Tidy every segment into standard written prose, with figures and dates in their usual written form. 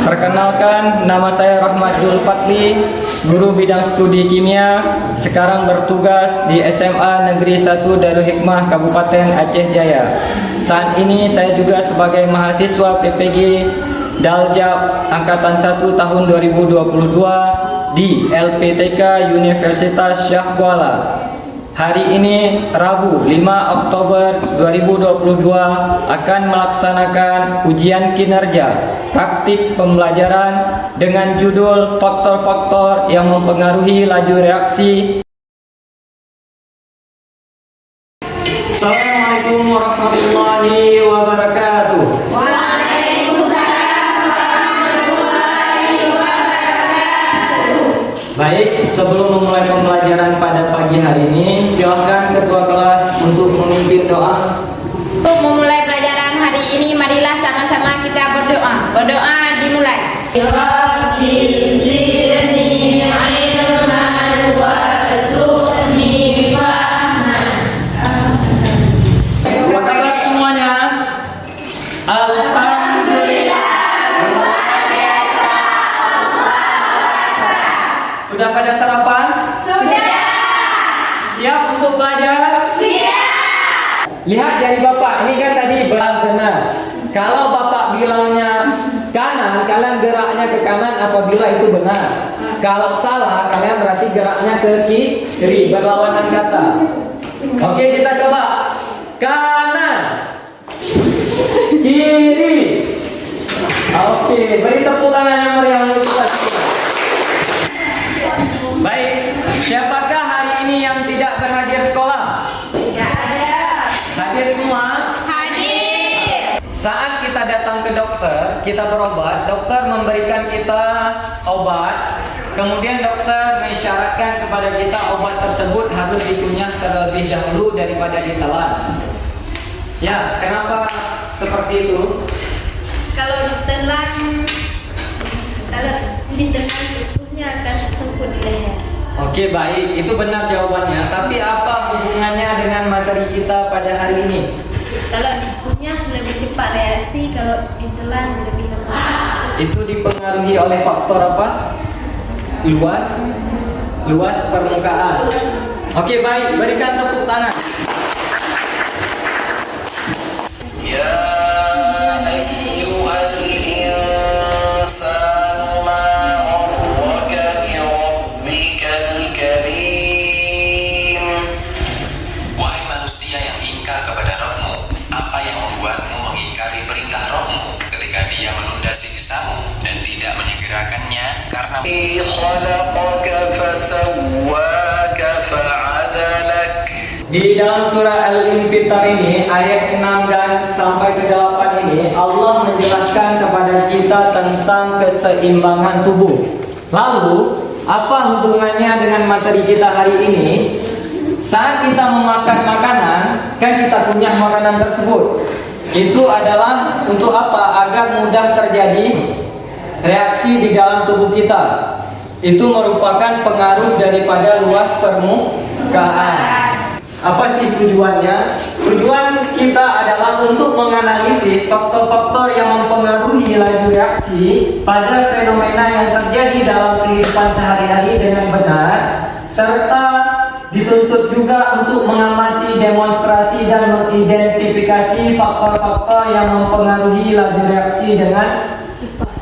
Perkenalkan, nama saya Rahmat Zulfatli, guru bidang studi kimia, sekarang bertugas di SMA Negeri 1 Darul Hikmah Kabupaten Aceh Jaya. Saat ini saya juga sebagai mahasiswa PPG Daljab Angkatan 1 tahun 2022 di LPTK Universitas Syah Kuala. Hari ini Rabu 5 Oktober 2022 akan melaksanakan ujian kinerja praktik pembelajaran dengan judul faktor-faktor yang mempengaruhi laju reaksi. Assalamualaikum warahmatullahi wabarakatuh. Baik, sebelum memulai pembelajaran pada pagi hari ini, silakan ketua kelas untuk memimpin doa. Untuk memulai pelajaran hari ini, marilah sama-sama kita berdoa. Berdoa dimulai. Ya Rabbi zidni ilman warzuqni fahman. Apa kabar semuanya? Alhamdulillah. Sudah pada sarapan? Sudah. Siap untuk belajar? Siap. Lihat dari Bapak, ini kan tadi benar. Kalau Bapak bilangnya kanan, kalian geraknya ke kanan apabila itu benar. Kalau salah, kalian berarti geraknya ke kiri, berlawanan kata. Oke, kita coba. Kanan, kiri. Oke, beri tepuk tangan yang meriah untuk kita. Baik, siapakah hari ini yang tidak berhadir sekolah? Tidak ada. Hadir semua? Hadir. Saat kita datang ke dokter, kita berobat, dokter memberikan kita obat, kemudian dokter mengisyaratkan kepada kita obat tersebut harus dikunyah terlebih dahulu daripada ditelan. Ya, kenapa seperti itu? Kalau ditelan sebetulnya akan tersangkut di leher. Oke, baik, itu benar jawabannya. Tapi apa hubungannya dengan materi kita pada hari ini? Kalau dikunyah lebih cepat reaksi, kalau ditelan lebih lambat. Itu dipengaruhi oleh faktor apa? Luas permukaan. Oke, baik, berikan tepuk tangan. Ya ayyuhal insanu ma gharraka bi rabbikal karim. Wahai manusia yang ingkar kepada Rabb-Mu, apa yang membuatmu mengingkari perintah Rabb-Mu ketika Dia menunda siksamu dan tidak menyegerakannya karena khalaqaka fasawwaka fa'adalak. Di dalam surah Al-Infitar ini ayat 6 dan sampai ke 8 ini Allah menjelaskan kepada kita tentang keseimbangan tubuh. Lalu, apa hubungannya dengan materi kita hari ini? Saat kita memakan makanan, kan kita kunyah makanan tersebut. Itu adalah untuk apa? Agar mudah terjadi reaksi di dalam tubuh kita. Itu merupakan pengaruh daripada luas permukaan. Apa sih tujuannya? Tujuan kita adalah untuk menganalisis faktor-faktor yang mempengaruhi laju reaksi pada fenomena yang terjadi dalam kehidupan sehari-hari dengan benar, serta dituntut juga untuk mengamati, demonstrasi, dan mengidentifikasi faktor-faktor yang mempengaruhi laju reaksi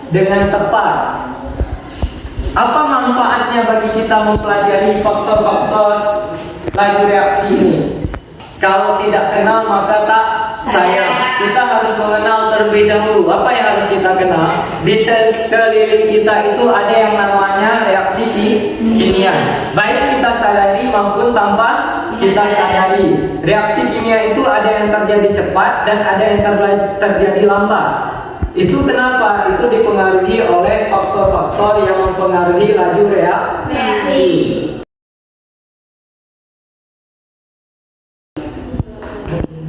dengan tepat. Apa manfaatnya bagi kita mempelajari faktor-faktor laju reaksi ini? Kalau tidak kenal maka tak sayang. Kita harus mengenal terlebih dahulu. Apa yang harus kita kenal? Di sekeliling kita itu ada yang namanya reaksi kimia. Baik kita sadari maupun tanpa kita sadari. Reaksi kimia itu ada yang terjadi cepat dan ada yang terjadi lambat. Itu kenapa? Itu dipengaruhi oleh faktor-faktor yang mempengaruhi laju reaksi.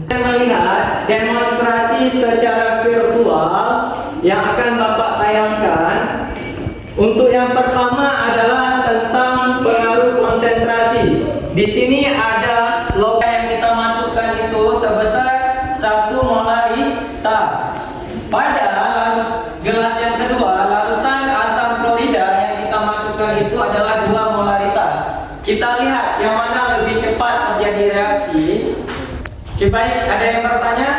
Melihat demonstrasi secara virtual yang akan Bapak tayangkan. Untuk yang pertama adalah tentang pengaruh konsentrasi. Di sini ada logo yang kita masukkan itu sebesar 1 molaritas. Pada gelas yang kedua, larut baik, ada yang bertanya?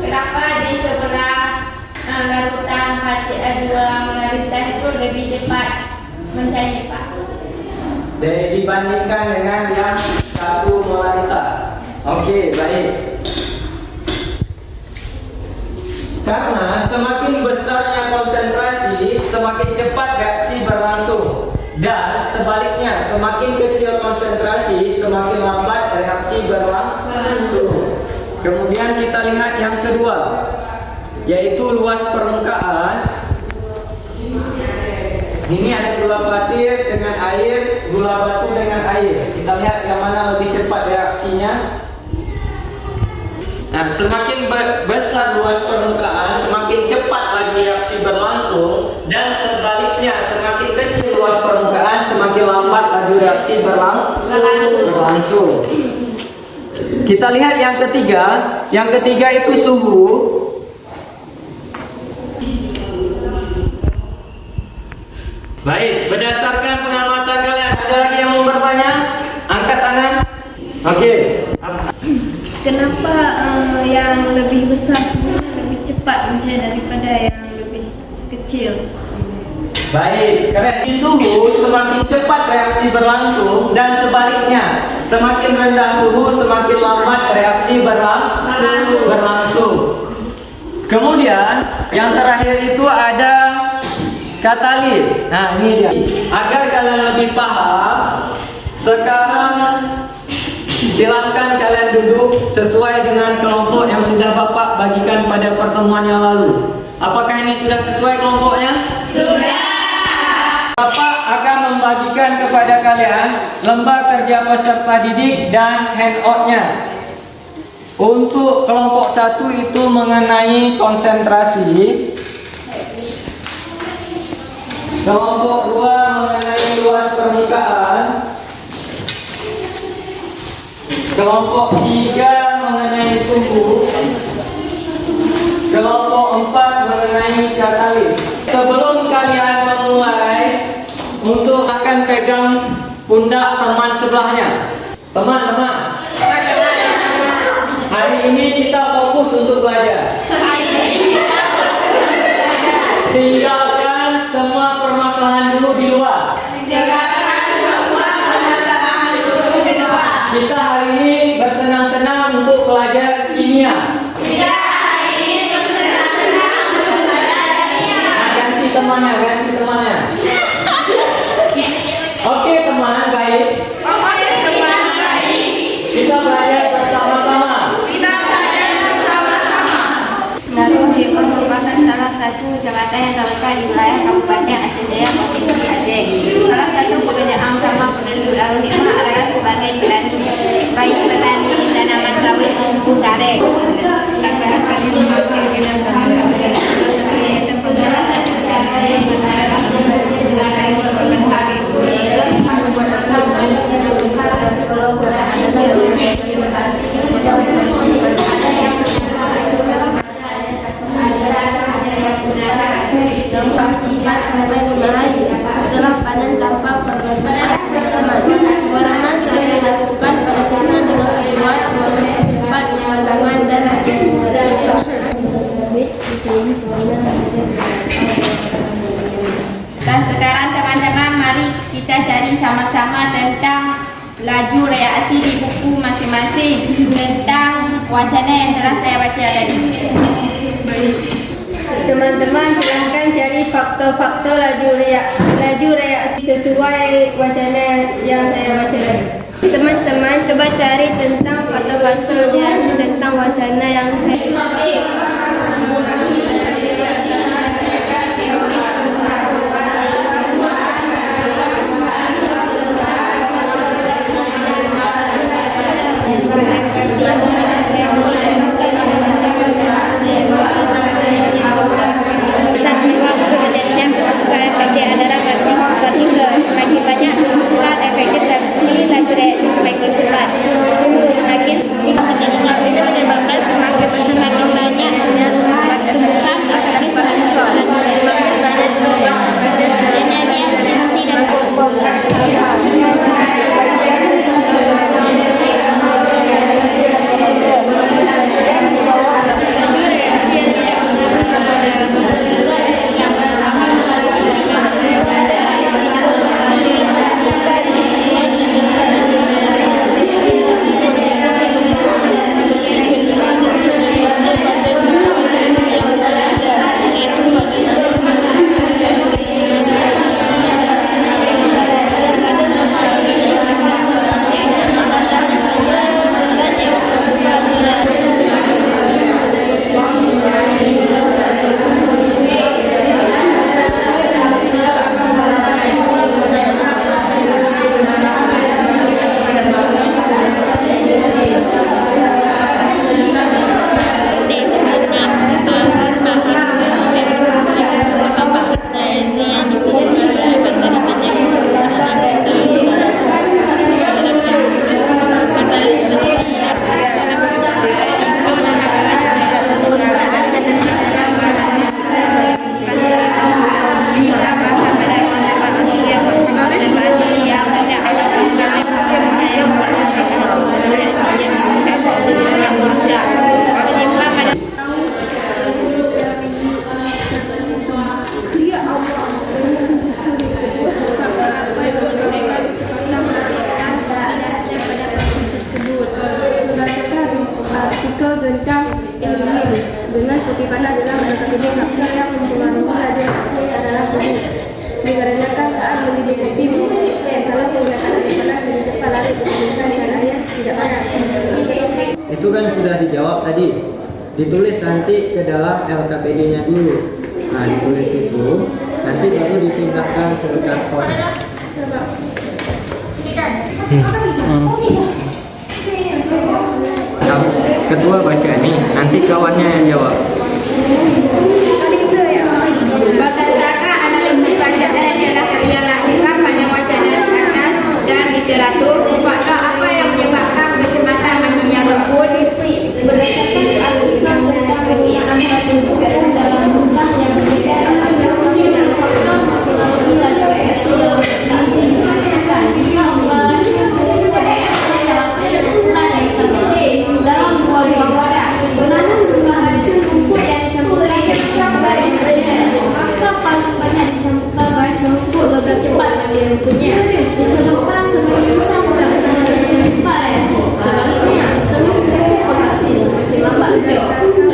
Kenapa di sebelah larutan H2 melalintah itu lebih cepat mencair, Pak? Jadi dibandingkan dengan yang satu molaritas. Oke, baik. Karena semakin besarnya konsentrasi, semakin cepat reaksi berlangsung. Dan sebaliknya, semakin kecil konsentrasi, semakin lambat reaksi berlangsung. Kemudian kita lihat yang kedua, yaitu luas permukaan. Ini ada gula pasir dengan air, gula batu dengan air. Kita lihat yang mana lebih cepat reaksinya. Nah, semakin besar luas permukaan, semakin cepat lagi reaksi berlangsung. Dan sebaliknya, semakin kecil luas permukaan, semakin lambat laju reaksi berlangsung. Kita lihat yang ketiga. Yang ketiga itu suhu. Baik, berdasarkan pengamatan kalian, ada lagi yang mau bertanya? Angkat tangan. Oke. Kenapa yang lebih besar suhunya lebih cepat mencair daripada yang lebih kecil? Baik, karena di suhu semakin cepat reaksi berlangsung dan sebaliknya, semakin rendah suhu semakin lambat reaksi berlangsung. Kemudian yang terakhir itu ada katalis. Nah, ini dia. Agar kalian lebih paham, sekarang silakan kalian duduk sesuai dengan kelompok yang sudah Bapak bagikan pada pertemuan yang lalu. Apakah ini sudah sesuai kelompoknya? Sudah. Bapak akan membagikan kepada kalian lembar kerja peserta didik dan handout-nya. Untuk kelompok 1 itu mengenai konsentrasi. Kelompok 2 mengenai luas permukaan. Kelompok 3 mengenai suhu. Kelompok 4 mengenai katalis. Sebelum kalian memulai, untuk akan pegang pundak teman sebelahnya. Teman-teman, hari ini kita fokus untuk belajar. Tinggalkan semua permasalahan dulu di luar. Kita hari ini bersenang-senang untuk belajar kimia. Ganti temannya. Oke teman, baik. Kita belajar bersama-sama. Naruhi merupakan salah satu jabatan yang terletak di wilayah Kabupaten Aceh Jaya, Provinsi Aceh. Salah satu pekerjaan utama penduduk Darul Hikmah adalah sebagai petani, baik petani tanaman sawit maupun karet. Setelah panen tanpa pergerakan penanaman sering dilakukan pada tanah dengan tujuan proses cepat pengembangan dan Dan sekarang teman-teman, mari kita cari sama-sama tentang laju reaksi di buku masing-masing tentang wacana yang telah saya baca tadi. Teman-teman silahkan cari faktor-faktor laju reaksi sesuai wacana yang saya baca tadi. Teman-teman coba cari tentang faktor-faktor reaksi tentang wacana yang saya semakin banyak saat efektif reaksi laju reaksi semakin cepat. Semakin sedikit terjadinya itu menyebabkan semakin besar makin banyak jawab tadi. Ditulis nanti ke dalam LKPD-nya dulu. Nah, ditulis itu, nanti baru dipindahkan ke karton. Kedua baca nih, nanti kawannya yang jawab. Berdasarkan analisis bacaan yang telah kalian lakukan pada wacana di atas dan literatur, fakta apa yang menyebabkan kecepatan mandinya rumput? Berdasarkan artikel tentang penggunaan satu buku dalam jumlah yang berbeda, ada dan faktor mempengaruhi laju reaksi dalam reaksi dikatakan jika ukuran dalam air ukuran yang sama dalam dua buah wadah, namun jumlah rumput yang dicampurkan maka paling banyak dicampurkan racun rumput lebih cepat dari rumputnya. Disebabkan semakin besar operasi semakin cepat reaksi. Sebaliknya, semakin kecil operasi semakin lambat.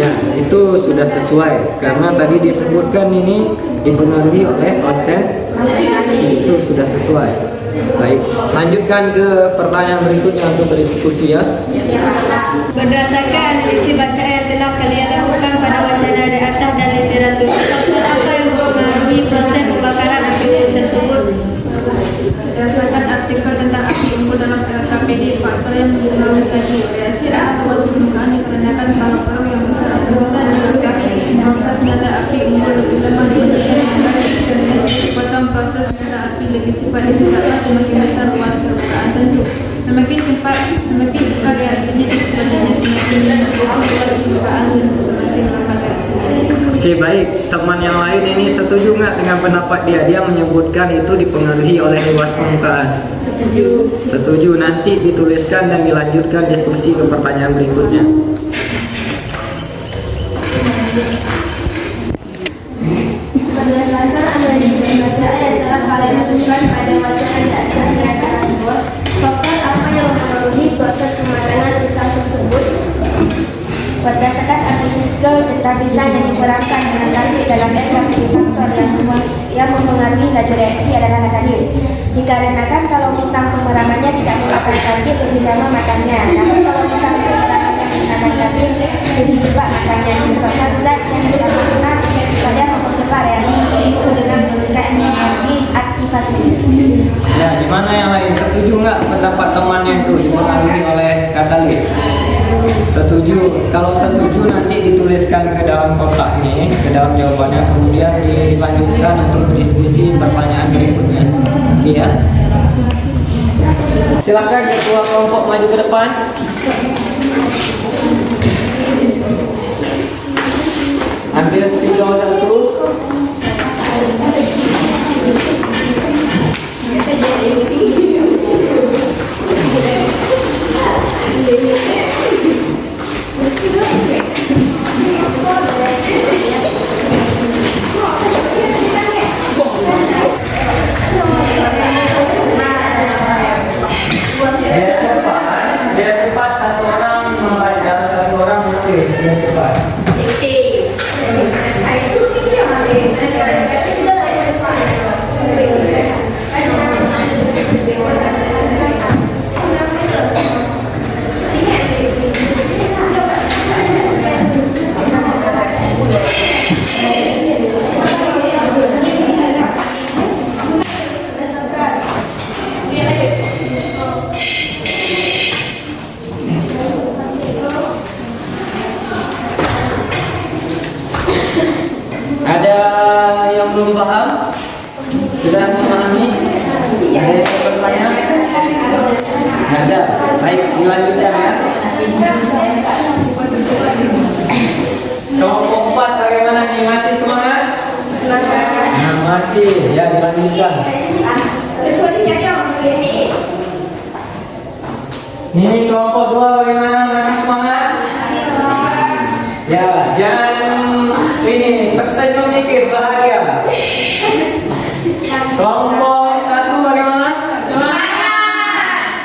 Ya, itu sudah sesuai karena tadi disebutkan ini dipengaruhi oleh konsentrasi. Itu sudah sesuai. Baik, lanjutkan ke pertanyaan berikutnya untuk berdiskusi ya. Berdasarkan analisis bacaan yang telah kalian lakukan pada wacana di atas dan literatur, faktor apa yang mempengaruhi proses pembakaran api unggun tersebut? Berdasarkan artikel tentang api unggun dalam LKPD, faktor yang mempengaruhi laju reaksi adalah waktu permukaan dikarenakan kalau paru yang besar berhubungan dengan api, proses menyala api unggun lebih lemah dibandingkan dengan kecepatan proses menyala api lebih cepat disebabkan semakin besar ruas permukaan sentuh. Semakin cepat reaksinya sebenarnya semakin ruas permukaan sentuh semakin lambat reaksinya. Oke, baik. Teman yang lain ini setuju nggak dengan pendapat dia? Dia menyebutkan itu dipengaruhi oleh luas permukaan. Setuju. Nanti dituliskan dan dilanjutkan diskusi ke pertanyaan berikutnya. Berdasarkan analisis bacaan yang telah kalian lakukan pada wacana di atas dan tersebut, faktor apa yang mempengaruhi proses pematangan pisang tersebut? Berdasarkan artikel tentang pisang yang diperankan dengan tadi dalam reaksi, faktor yang mempengaruhi laju reaksi adalah katalis. Dikarenakan kalau pisang pemeramannya tidak memakan kambing lebih lama matangnya, namun kalau pisang pemeramannya menggunakan kambing lebih cepat matangnya. Disebabkan zat yang dilakukan pada mempercepat reaksi yaitu dengan meningkatnya energi aktivasi. Ya, di mana yang lain setuju nggak pendapat temannya itu dipengaruhi oleh katalis? Setuju. Kalau setuju nanti dituliskan ke dalam kotak ini, ke dalam jawabannya, kemudian dilanjutkan untuk berdiskusi pertanyaan berikutnya. Oke ya. Silakan ketua kelompok maju ke depan. Ambil spidol satu. Dia cepat, satu orang membaca, satu orang menulis. Dia cepat. Ada yang belum paham? Sudah memahami? Ada yang bertanya? Ada. Baik, dilanjutkan ya. Kelompok 4 bagaimana nih? Masih semangat? Nah, masih. Ya, dilanjutkan. Ini kelompok 2 bagaimana? Masih semangat? Ya, jangan ini tersenyum dikit, bahagia. Kelompok 1 bagaimana? Semangat.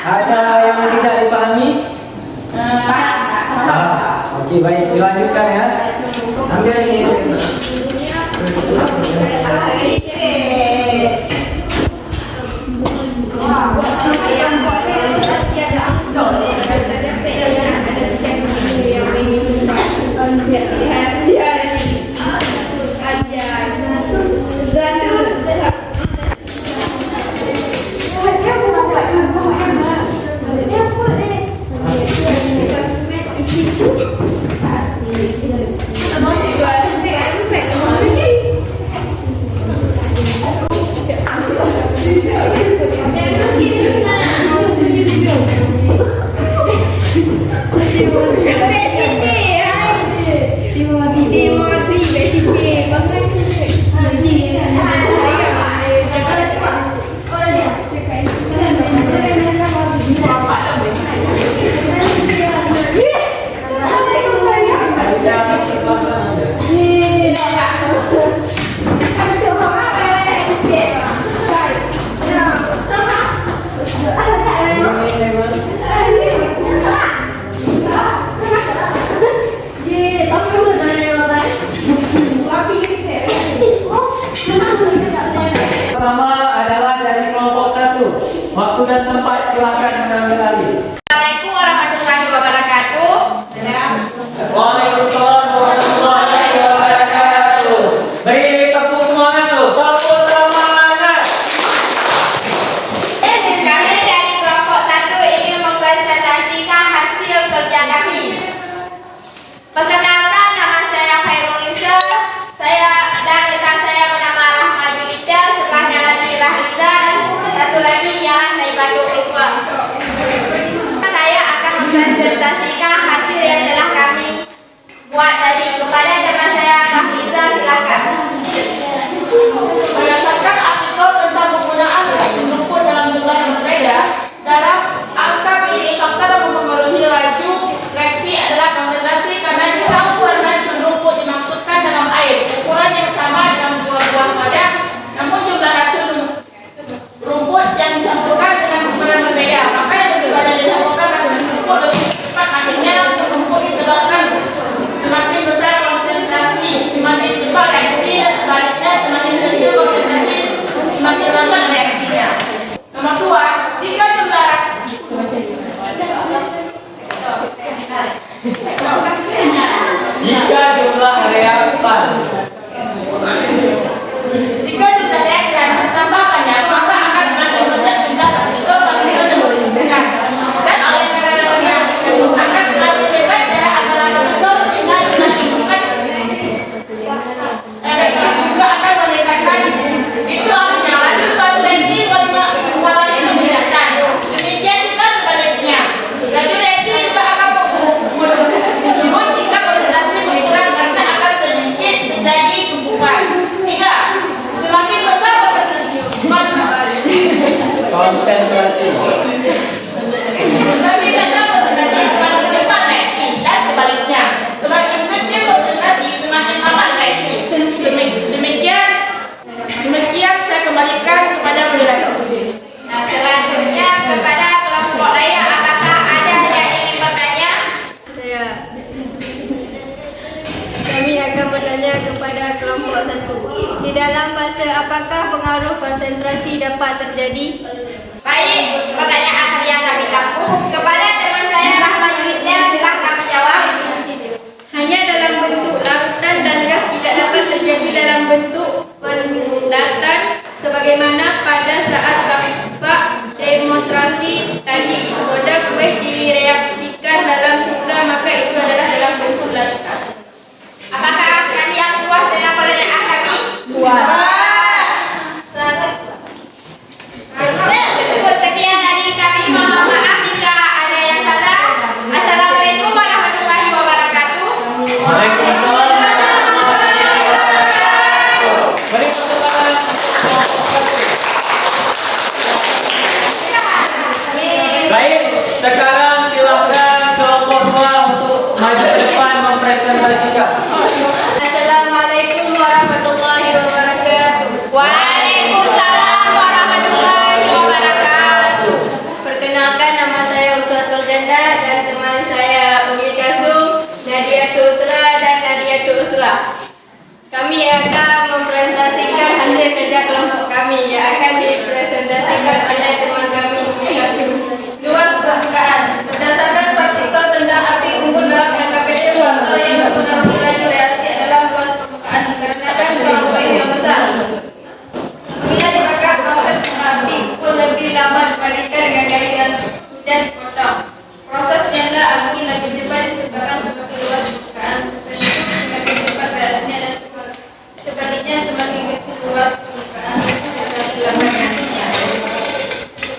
Ada yang tidak dipahami? Oke, baik, dilanjutkan ya. Ambil ini. Waktu dan tempat silakan mengambil alih. Assalamualaikum warahmatullahi wabarakatuh. Waalaikumsalam warahmatullahi wabarakatuh. Beri tepuk semangat loh, tepuk semangat. Kami dari kelompok 1 ingin mempresentasikan hasil kerja kami. Perkenalkan, nama saya Khairul Nisa. Saya dan rekan saya bernama Rahma Julita, sebelahnya lagi Rahliza, dan satu lagi ialah Saibatu Ulfa. Saya akan mempresentasikan hasil yang telah kami buat tadi. Kepada teman saya Rahliza, silakan. Berdasarkan artikel tentang penggunaan racun rumput dalam jumlah yang berbeda, dalam angka ini faktor yang mempengaruhi laju reaksi adalah konsentrasi, karena jika ukuran racun rumput dimaksudkan dalam air, ukuran yang sama dengan buah-buah padat, namun jumlah racun rumput yang dicampurkan dengan ukuran berbeda, maka yang lebih banyak dicampurkan racun rumput lebih cepat nantinya rumput disebabkan. Semakin besar konsentrasi, semakin cepat reaksi, dan sebaliknya semakin kecil konsentrasi, semakin lambat reaksinya. Nomor 2, jika jumlah Jika jumlah reaktan reaktan bertambah banyak, maka akan semakin banyak jumlah partikel yang menimbulkan, dan oleh karenanya akan semakin dekat jarak antara partikel, sehingga jumlah menimbulkan juga akan meningkatkan. Itu artinya laju suatu reaksi mengalami peningkatan. Demikian juga sebaliknya, laju reaksi juga akan menurun jika konsentrasi berkurang, karena akan sedikit terjadi tumpukan. 3, semakin besar konsentrasi. semakin besar konsentrasi, semakin cepat reaksi, dan sebaliknya semakin kecil konsentrasi, semakin lambat reaksi. Demikian saya kembalikan kepada moderator. Nah, selanjutnya kepada kelompok lain, apakah ada yang ingin bertanya? Saya. Kami akan bertanya kepada kelompok 1. Di dalam fase apakah pengaruh konsentrasi dapat terjadi? Baik, pertanyaan yang kami tampung kepada teman saya Rahma Yulita, silakan menjawab. Hanya dalam bentuk larutan dan gas tidak dapat terjadi dalam bentuk pendatan sebagaimana pada saat Bapak demonstrasi tadi. Soda kue direaksikan dalam cukar, maka itu adalah dalam bentuk larutan. Apakah kalian puas dengan pertanyaan kami? Cukup sekian dari kami. Mohon maaf jika ada yang salah. Assalamualaikum warahmatullahi wabarakatuh. Waalaikumsalam warahmatullahi wabarakatuh. Beri tepuk tangan. Baik, sekarang silakan kelompok 2 untuk maju ke depan mempresentasikan. Assalamualaikum warahmatullahi wabarakatuh. Waalaikumsalam warahmatullahi wabarakatuh. Perkenalkan, nama saya Uswatul Janda dan teman saya Umi Kasum, Nadia Tusra dan Nadia Tusra. Kami akan mempresentasikan hasil kerja kelompok kami yang akan dipresentasikan oleh teman kami Umi Kasum. Luas permukaan berdasarkan partikel tentang api unggun dalam LKPD, faktor yang mempengaruhi laju reaksi adalah luas permukaan, dikarenakan ruang UV yang besar. Apabila dibakar, proses api pun lebih lama dibandingkan dengan dari gas hujan dipotong. Proses nyala api lebih cepat disebabkan semakin luas permukaan tersebut, semakin cepat reaksinya, dan sebaliknya semakin kecil luas permukaan tersebut, semakin lambat reaksinya.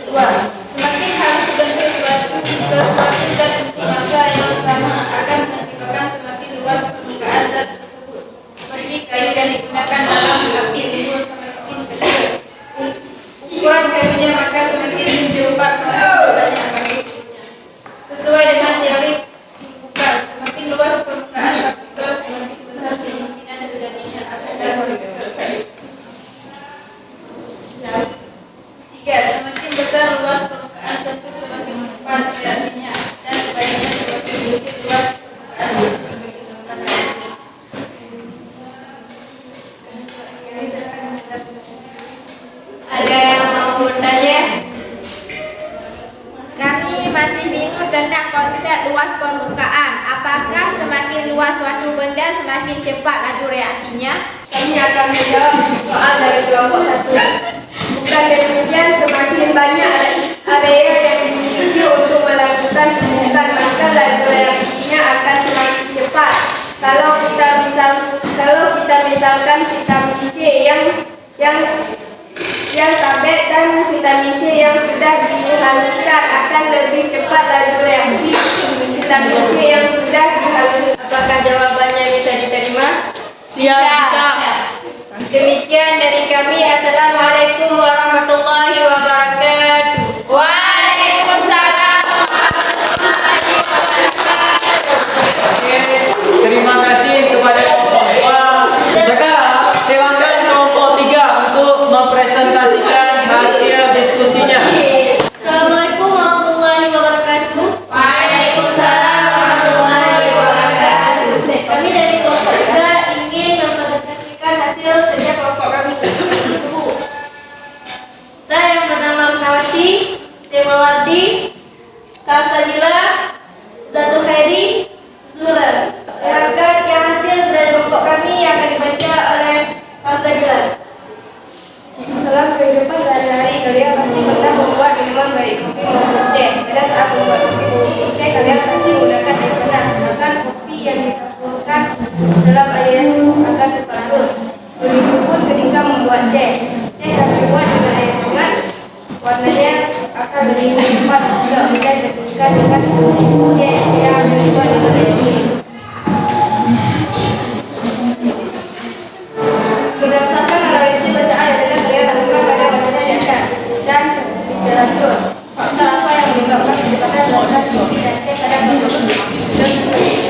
2. Semakin halus bentuk sesuatu zat massa yang sama akan mengakibatkan semakin luas permukaan zat tersebut, seperti kayu yang digunakan dalam api tentang konsep luas permukaan. Apakah semakin luas suatu benda semakin cepat laju reaksinya? Kami akan menjawab soal dari kelompok 1. Bukan demikian, semakin banyak area yang dimiliki untuk melakukan pembentukan, maka laju reaksinya akan semakin cepat. Kalau kita misalkan vitamin C yang tablet dan vitamin C yang sudah dihaluskan akan lebih cepat laju reaksi vitamin C yang sudah dihaluskan. Apakah jawabannya bisa diterima? Siap. Demikian dari kami. Assalamualaikum warahmatullahi wabarakatuh. Waalaikumsalam. Terima kasih kepada kelompok 2. Sekarang silakan kelompok 3 untuk mempresentasikan hasil diskusinya. Assalamualaikum warahmatullahi wabarakatuh. Waalaikumsalam warahmatullahi wabarakatuh. Kami dari kelompok 3 ingin mempresentasikan hasil kerja kelompok kami tersebut. Saya yang bernama Rusnawati, Temawardi, Salsabila, Zatu Khairi, Zura. Harapkan yang hasil dari kelompok kami akan dibaca oleh Salsabila. Dalam kehidupan sehari-hari, kalian pasti pernah membuat minuman baik kopi maupun teh. Pada saat membuat kopi maupun teh, kalian pasti menggunakan air panas. Bahkan kopi yang dicampurkan dalam air akan cepat larut. Begitupun ketika membuat teh. Teh yang dibuat dengan air hangat, warnanya akan lebih cepat jika dibandingkan dengan teh yang dibuat dengan air dingin. Berdasarkan analisis bacaan yang telah kalian lakukan pada wacana di atas dan literatur, faktor apa yang menyebabkan kecepatan kualitas kopi dan teh pada kopi?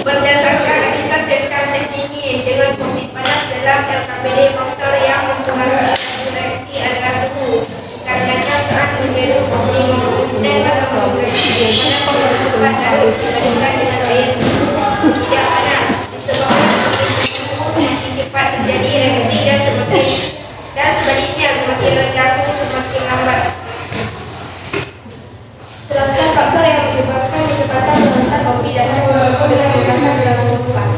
Berdasarkan hakikat tentang teh dingin dengan kopi panas dalam LKPD, faktor yang mempengaruhi reaksi adalah suhu. Dikarenakan saat menyeduh kopi maupun teh pada kompresi pada kopi cepat larut dibandingkan dengan air tidak panas, disebabkan semakin cepat terjadi reaksi dan sebaliknya semakin rendah suhu semakin lambat. Jelaskan faktor yang menyebabkan kecepatan mengental kopi dan teh tersebut dengan menggunakan bilangan bukan.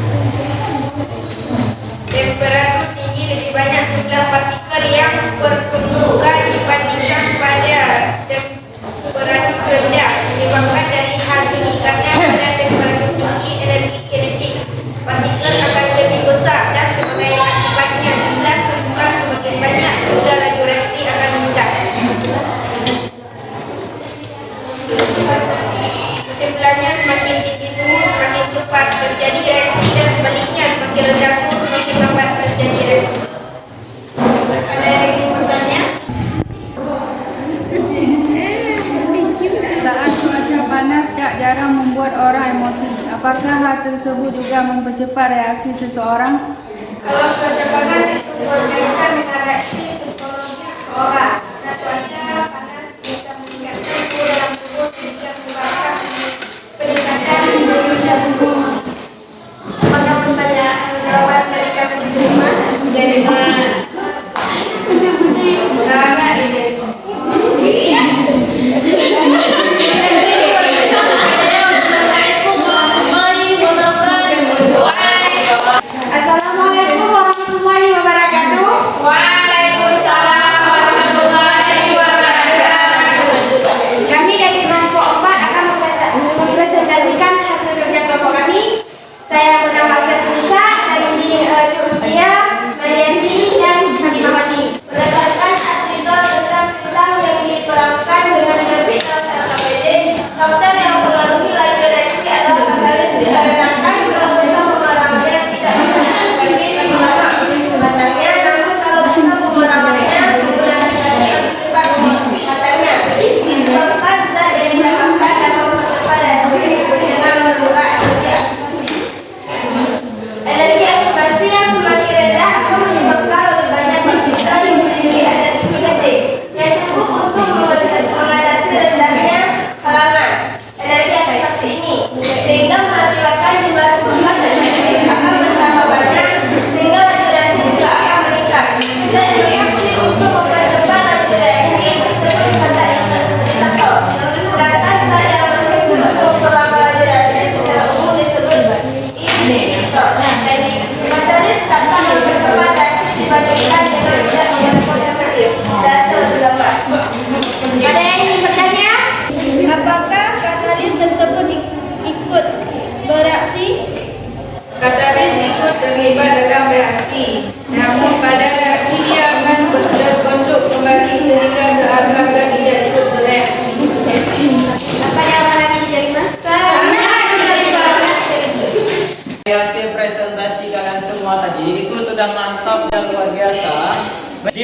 Temperatur tinggi lebih banyak jumlah partikel yang berkembang dibandingkan pada temperatur rendah, menyebabkan dari hal ini karena pada temperatur tinggi energi kinetik partikel akan lebih besar dan sebagai akibatnya jumlah tumbuhan semakin banyak sehingga laju reaksi akan meningkat. Kesimpulannya, semakin tinggi suhu semakin cepat terjadi reaksi dan sebaliknya semakin rendah suhu semakin lambat terjadi reaksi. Ada yang ingin bertanya? Saat cuaca panas tak jarang membuat orang emosi. Apakah hal tersebut juga mempercepat reaksi seseorang? Kalau cuaca panas itu berkaitan dengan reaksi psikologis seseorang. Karena cuaca panas bisa meningkatkan suhu dalam tubuh sehingga menyebabkan peningkatan daya tubuh. Apakah pertanyaan jawaban dari kami diterima? Diterima. Sangat diterima. Assalamualaikum warahmatullahi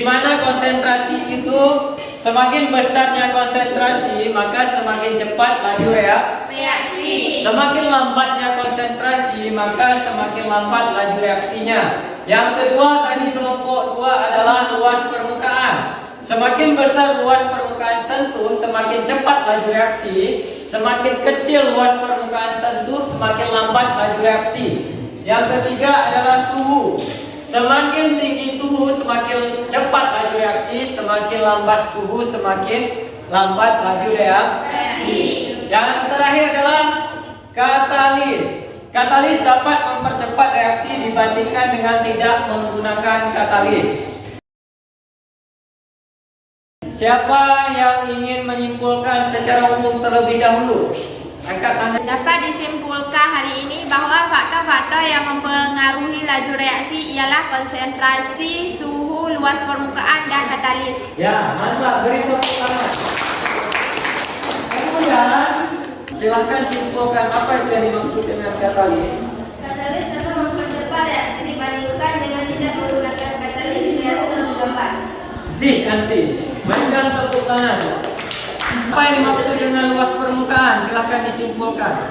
mana konsentrasi itu semakin besarnya konsentrasi maka semakin cepat laju reaksi. Semakin lambatnya konsentrasi maka semakin lambat laju reaksinya. Yang kedua tadi kelompok 2 adalah luas permukaan. Semakin besar luas permukaan sentuh, semakin cepat laju reaksi. Semakin kecil luas permukaan sentuh, semakin lambat laju reaksi. Yang ketiga adalah suhu. Semakin tinggi suhu, semakin cepat laju reaksi. Semakin lambat suhu, semakin lambat laju reaksi. Yang terakhir adalah katalis. Katalis dapat mempercepat reaksi dibandingkan dengan tidak menggunakan katalis. Siapa yang ingin menyimpulkan secara umum terlebih dahulu? Angkat tangan. Dapat disimpulkan hari ini bahwa faktor-faktor yang mempengaruhi laju reaksi ialah konsentrasi, suhu, luas permukaan, dan katalis. Ya, mantap. Beri tepuk tangan. Kemudian, silakan simpulkan apa itu yang dimaksud dengan katalis. Katalis dapat mempercepat reaksi dibandingkan dengan tidak menggunakan katalis biasa lebih lambat. Zih, nanti. Berikan tepuk tangan. Apa yang dimaksud dengan luas permukaan? Silakan disimpulkan.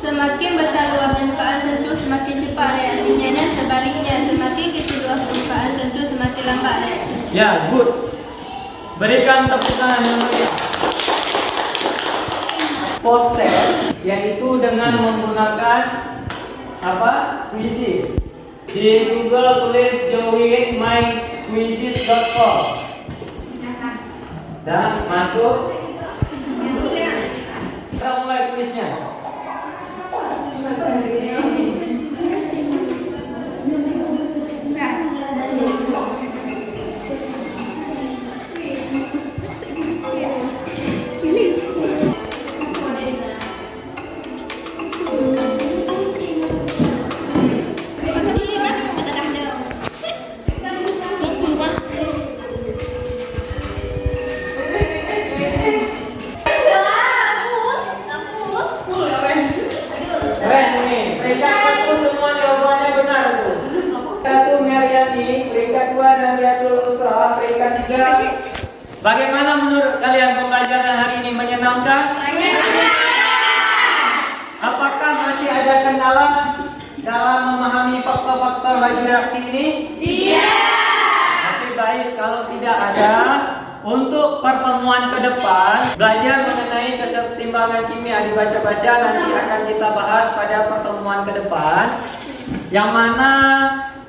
Semakin besar luas permukaan sentuh, semakin cepat reaksinya, dan sebaliknya, semakin kecil luas permukaan sentuh, semakin lambat reaksinya. Ya, good. Berikan tepuk tangan yang meriah. Post test, yaitu dengan menggunakan apa? Quizzes. Di Google tulis joinmyquizzes.com dan masuk. Kita mulai kuisnya. Keren nih, peringkat 1 semua jawabannya benar tuh. 1 Mariani, peringkat 2 Nadiatul Usra, peringkat 3. Bagaimana menurut kalian pembelajaran hari ini, menyenangkan? Apakah masih ada kendala dalam memahami faktor-faktor laju reaksi ini? Iya. Tapi baik kalau tidak ada. Untuk pertemuan ke depan, belajar mengenai kesetimbangan kimia dibaca-baca nanti akan kita bahas pada pertemuan ke depan. Yang mana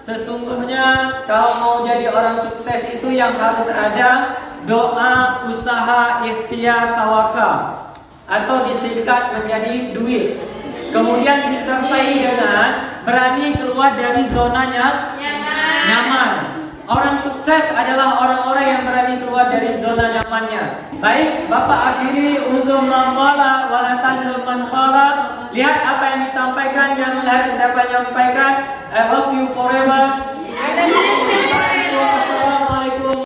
sesungguhnya kalau mau jadi orang sukses itu yang harus ada doa, usaha, ikhtiar, tawakal, atau disingkat menjadi duit. Kemudian disertai dengan berani keluar dari zonanya nyaman. Orang sukses adalah orang-orang yang berani keluar dari zona nyamannya. Baik, Bapak akhiri unzur man qala wa la tanzur man qala. Lihat apa yang disampaikan, jangan lihat siapa yang menyampaikan. I love you